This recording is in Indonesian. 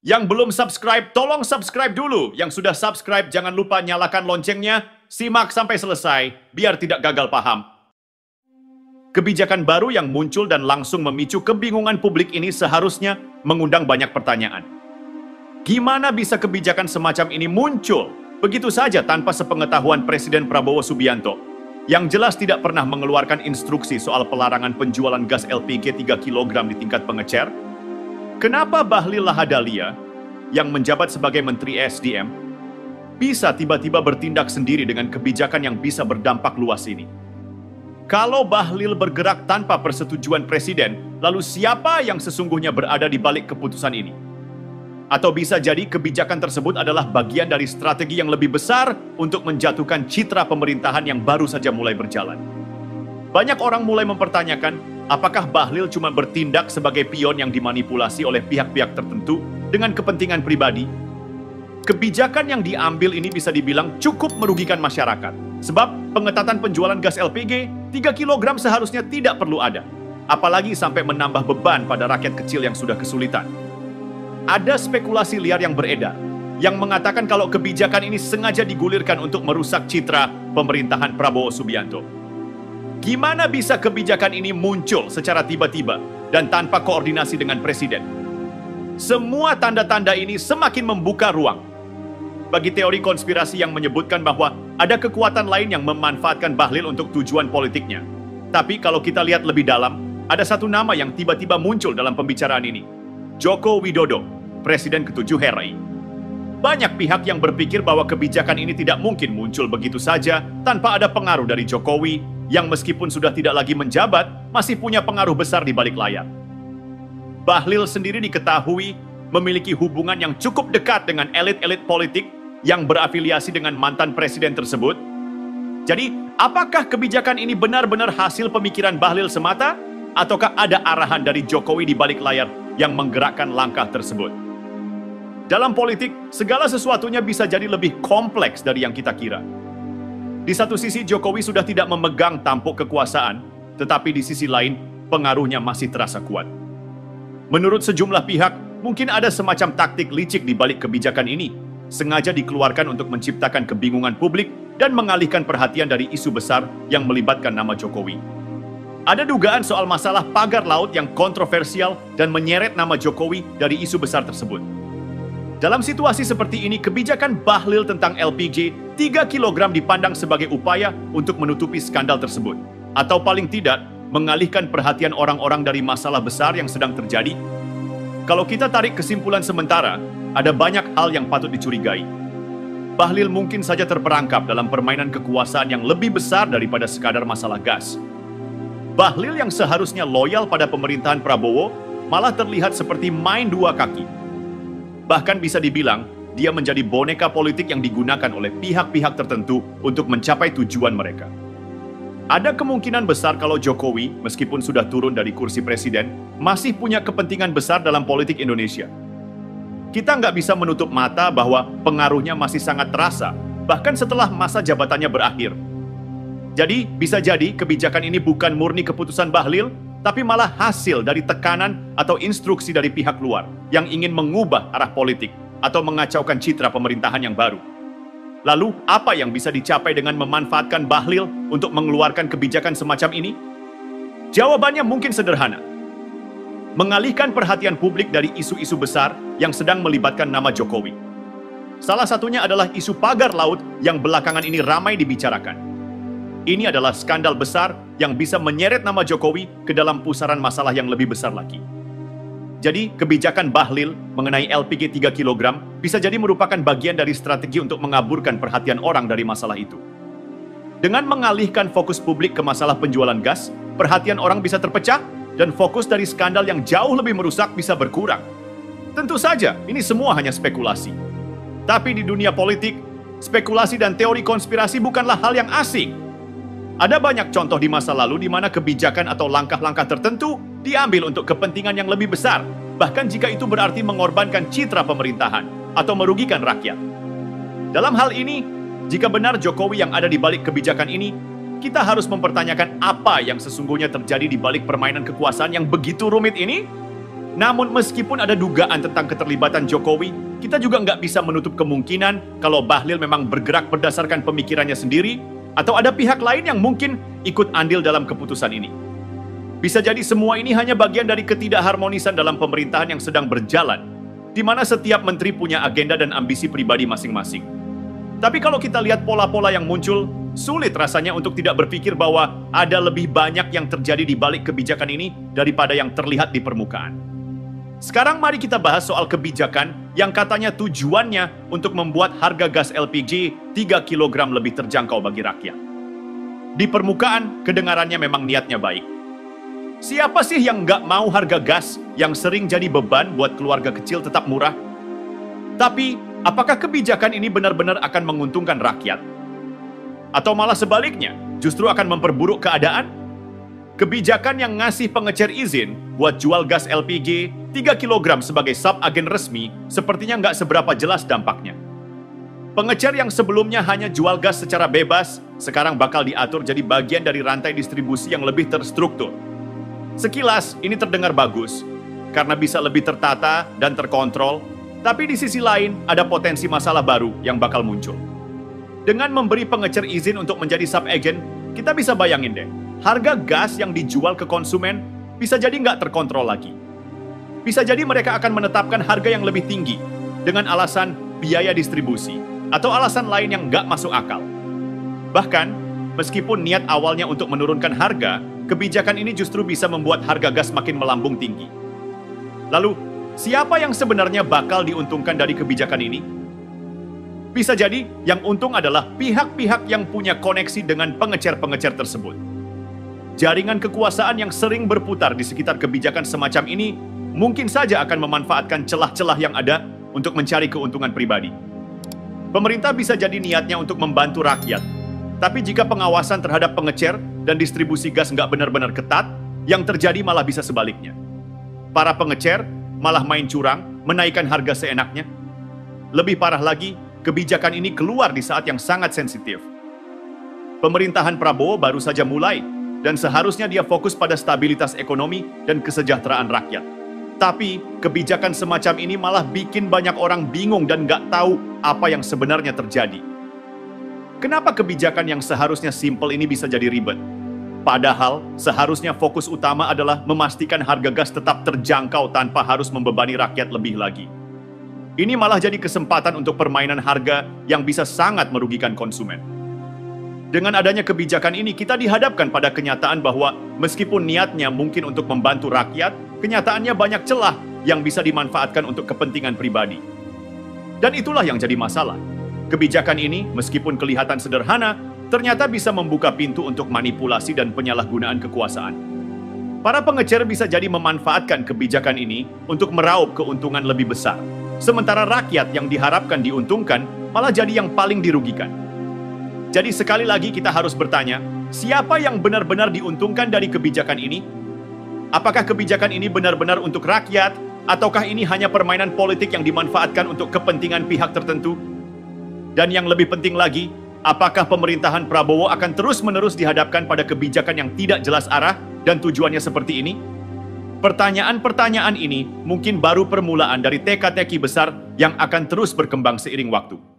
Yang belum subscribe, tolong subscribe dulu. Yang sudah subscribe, jangan lupa nyalakan loncengnya. Simak sampai selesai, biar tidak gagal paham. Kebijakan baru yang muncul dan langsung memicu kebingungan publik ini seharusnya mengundang banyak pertanyaan. Gimana bisa kebijakan semacam ini muncul begitu saja tanpa sepengetahuan Presiden Prabowo Subianto, yang jelas tidak pernah mengeluarkan instruksi soal pelarangan penjualan gas LPG 3 kg di tingkat pengecer? Kenapa Bahlil Lahadalia, yang menjabat sebagai Menteri SDM, bisa tiba-tiba bertindak sendiri dengan kebijakan yang bisa berdampak luas ini? Kalau Bahlil bergerak tanpa persetujuan Presiden, lalu siapa yang sesungguhnya berada di balik keputusan ini? Atau bisa jadi kebijakan tersebut adalah bagian dari strategi yang lebih besar untuk menjatuhkan citra pemerintahan yang baru saja mulai berjalan. Banyak orang mulai mempertanyakan, apakah Bahlil cuma bertindak sebagai pion yang dimanipulasi oleh pihak-pihak tertentu dengan kepentingan pribadi? Kebijakan yang diambil ini bisa dibilang cukup merugikan masyarakat. Sebab pengetatan penjualan gas LPG 3 kg seharusnya tidak perlu ada. Apalagi sampai menambah beban pada rakyat kecil yang sudah kesulitan. Ada spekulasi liar yang beredar, yang mengatakan kalau kebijakan ini sengaja digulirkan untuk merusak citra pemerintahan Prabowo Subianto. Gimana bisa kebijakan ini muncul secara tiba-tiba dan tanpa koordinasi dengan Presiden? Semua tanda-tanda ini semakin membuka ruang bagi teori konspirasi yang menyebutkan bahwa ada kekuatan lain yang memanfaatkan Bahlil untuk tujuan politiknya. Tapi kalau kita lihat lebih dalam, ada satu nama yang tiba-tiba muncul dalam pembicaraan ini. Joko Widodo, Presiden ke-7 RI. Banyak pihak yang berpikir bahwa kebijakan ini tidak mungkin muncul begitu saja tanpa ada pengaruh dari Jokowi, yang meskipun sudah tidak lagi menjabat, masih punya pengaruh besar di balik layar. Bahlil sendiri diketahui memiliki hubungan yang cukup dekat dengan elit-elit politik yang berafiliasi dengan mantan presiden tersebut. Jadi, apakah kebijakan ini benar-benar hasil pemikiran Bahlil semata? Ataukah ada arahan dari Jokowi di balik layar yang menggerakkan langkah tersebut? Dalam politik, segala sesuatunya bisa jadi lebih kompleks dari yang kita kira. Di satu sisi, Jokowi sudah tidak memegang tampuk kekuasaan, tetapi di sisi lain, pengaruhnya masih terasa kuat. Menurut sejumlah pihak, mungkin ada semacam taktik licik di balik kebijakan ini, sengaja dikeluarkan untuk menciptakan kebingungan publik dan mengalihkan perhatian dari isu besar yang melibatkan nama Jokowi. Ada dugaan soal masalah pagar laut yang kontroversial dan menyeret nama Jokowi dari isu besar tersebut. Dalam situasi seperti ini, kebijakan Bahlil tentang LPG 3 kg dipandang sebagai upaya untuk menutupi skandal tersebut. Atau paling tidak, mengalihkan perhatian orang-orang dari masalah besar yang sedang terjadi. Kalau kita tarik kesimpulan sementara, ada banyak hal yang patut dicurigai. Bahlil mungkin saja terperangkap dalam permainan kekuasaan yang lebih besar daripada sekadar masalah gas. Bahlil yang seharusnya loyal pada pemerintahan Prabowo malah terlihat seperti main dua kaki. Bahkan bisa dibilang, dia menjadi boneka politik yang digunakan oleh pihak-pihak tertentu untuk mencapai tujuan mereka. Ada kemungkinan besar kalau Jokowi, meskipun sudah turun dari kursi presiden, masih punya kepentingan besar dalam politik Indonesia. Kita nggak bisa menutup mata bahwa pengaruhnya masih sangat terasa, bahkan setelah masa jabatannya berakhir. Jadi, bisa jadi kebijakan ini bukan murni keputusan Bahlil, tapi malah hasil dari tekanan atau instruksi dari pihak luar yang ingin mengubah arah politik atau mengacaukan citra pemerintahan yang baru. Lalu, apa yang bisa dicapai dengan memanfaatkan Bahlil untuk mengeluarkan kebijakan semacam ini? Jawabannya mungkin sederhana. Mengalihkan perhatian publik dari isu-isu besar yang sedang melibatkan nama Jokowi. Salah satunya adalah isu pagar laut yang belakangan ini ramai dibicarakan. Ini adalah skandal besar yang bisa menyeret nama Jokowi ke dalam pusaran masalah yang lebih besar lagi. Jadi, kebijakan Bahlil mengenai LPG 3 kg bisa jadi merupakan bagian dari strategi untuk mengaburkan perhatian orang dari masalah itu. Dengan mengalihkan fokus publik ke masalah penjualan gas, perhatian orang bisa terpecah dan fokus dari skandal yang jauh lebih merusak bisa berkurang. Tentu saja, ini semua hanya spekulasi. Tapi di dunia politik, spekulasi dan teori konspirasi bukanlah hal yang asing. Ada banyak contoh di masa lalu di mana kebijakan atau langkah-langkah tertentu diambil untuk kepentingan yang lebih besar, bahkan jika itu berarti mengorbankan citra pemerintahan atau merugikan rakyat. Dalam hal ini, jika benar Jokowi yang ada di balik kebijakan ini, kita harus mempertanyakan apa yang sesungguhnya terjadi di balik permainan kekuasaan yang begitu rumit ini. Namun meskipun ada dugaan tentang keterlibatan Jokowi, kita juga nggak bisa menutup kemungkinan kalau Bahlil memang bergerak berdasarkan pemikirannya sendiri, atau ada pihak lain yang mungkin ikut andil dalam keputusan ini. Bisa jadi semua ini hanya bagian dari ketidakharmonisan dalam pemerintahan yang sedang berjalan, di mana setiap menteri punya agenda dan ambisi pribadi masing-masing. Tapi kalau kita lihat pola-pola yang muncul, sulit rasanya untuk tidak berpikir bahwa ada lebih banyak yang terjadi di balik kebijakan ini daripada yang terlihat di permukaan. Sekarang mari kita bahas soal kebijakan yang katanya tujuannya untuk membuat harga gas LPG 3 kg lebih terjangkau bagi rakyat. Di permukaan, kedengarannya memang niatnya baik. Siapa sih yang nggak mau harga gas yang sering jadi beban buat keluarga kecil tetap murah? Tapi, apakah kebijakan ini benar-benar akan menguntungkan rakyat? Atau malah sebaliknya, justru akan memperburuk keadaan? Kebijakan yang ngasih pengecer izin buat jual gas LPG 3 kg sebagai sub-agen resmi sepertinya nggak seberapa jelas dampaknya. Pengecer yang sebelumnya hanya jual gas secara bebas, sekarang bakal diatur jadi bagian dari rantai distribusi yang lebih terstruktur. Sekilas, ini terdengar bagus, karena bisa lebih tertata dan terkontrol, tapi di sisi lain ada potensi masalah baru yang bakal muncul. Dengan memberi pengecer izin untuk menjadi sub-agen, kita bisa bayangin deh, harga gas yang dijual ke konsumen bisa jadi nggak terkontrol lagi. Bisa jadi mereka akan menetapkan harga yang lebih tinggi dengan alasan biaya distribusi atau alasan lain yang nggak masuk akal. Bahkan, meskipun niat awalnya untuk menurunkan harga, kebijakan ini justru bisa membuat harga gas makin melambung tinggi. Lalu, siapa yang sebenarnya bakal diuntungkan dari kebijakan ini? Bisa jadi yang untung adalah pihak-pihak yang punya koneksi dengan pengecer-pengecer tersebut. Jaringan kekuasaan yang sering berputar di sekitar kebijakan semacam ini mungkin saja akan memanfaatkan celah-celah yang ada untuk mencari keuntungan pribadi. Pemerintah bisa jadi niatnya untuk membantu rakyat, tapi jika pengawasan terhadap pengecer dan distribusi gas nggak benar-benar ketat, yang terjadi malah bisa sebaliknya. Para pengecer malah main curang, menaikkan harga seenaknya. Lebih parah lagi, kebijakan ini keluar di saat yang sangat sensitif. Pemerintahan Prabowo baru saja mulai, dan seharusnya dia fokus pada stabilitas ekonomi dan kesejahteraan rakyat. Tapi, kebijakan semacam ini malah bikin banyak orang bingung dan nggak tahu apa yang sebenarnya terjadi. Kenapa kebijakan yang seharusnya simpel ini bisa jadi ribet? Padahal, seharusnya fokus utama adalah memastikan harga gas tetap terjangkau tanpa harus membebani rakyat lebih lagi. Ini malah jadi kesempatan untuk permainan harga yang bisa sangat merugikan konsumen. Dengan adanya kebijakan ini, kita dihadapkan pada kenyataan bahwa meskipun niatnya mungkin untuk membantu rakyat, kenyataannya banyak celah yang bisa dimanfaatkan untuk kepentingan pribadi. Dan itulah yang jadi masalah. Kebijakan ini, meskipun kelihatan sederhana, ternyata bisa membuka pintu untuk manipulasi dan penyalahgunaan kekuasaan. Para pengecer bisa jadi memanfaatkan kebijakan ini untuk meraup keuntungan lebih besar. Sementara rakyat yang diharapkan diuntungkan malah jadi yang paling dirugikan. Jadi sekali lagi kita harus bertanya, siapa yang benar-benar diuntungkan dari kebijakan ini? Apakah kebijakan ini benar-benar untuk rakyat, ataukah ini hanya permainan politik yang dimanfaatkan untuk kepentingan pihak tertentu? Dan yang lebih penting lagi, apakah pemerintahan Prabowo akan terus-menerus dihadapkan pada kebijakan yang tidak jelas arah dan tujuannya seperti ini? Pertanyaan-pertanyaan ini mungkin baru permulaan dari teka-teki besar yang akan terus berkembang seiring waktu.